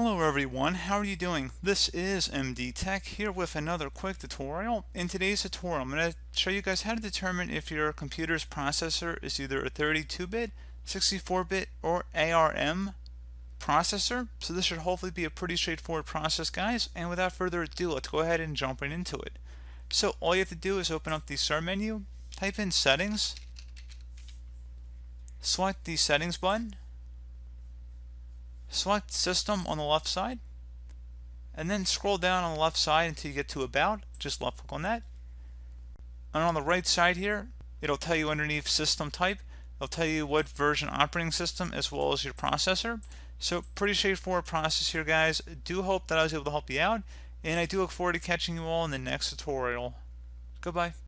Hello everyone, how are you doing? This is MD Tech here with another quick tutorial. In today's tutorial, I'm going to show you guys how to determine if your computer's processor is either a 32-bit, 64-bit, or ARM processor. So this should hopefully be a pretty straightforward process, guys. And without further ado, let's go ahead and jump right into it. So all you have to do is open up the Start menu, type in Settings, select the Settings button, select System on the left side, and then scroll down on the left side until you get to About. Just left click on that. And on the right side here, it'll tell you underneath System Type, it'll tell you what version operating system as well as your processor. So pretty straightforward process here, guys. Do hope that I was able to help you out, and I do look forward to catching you all in the next tutorial. Goodbye.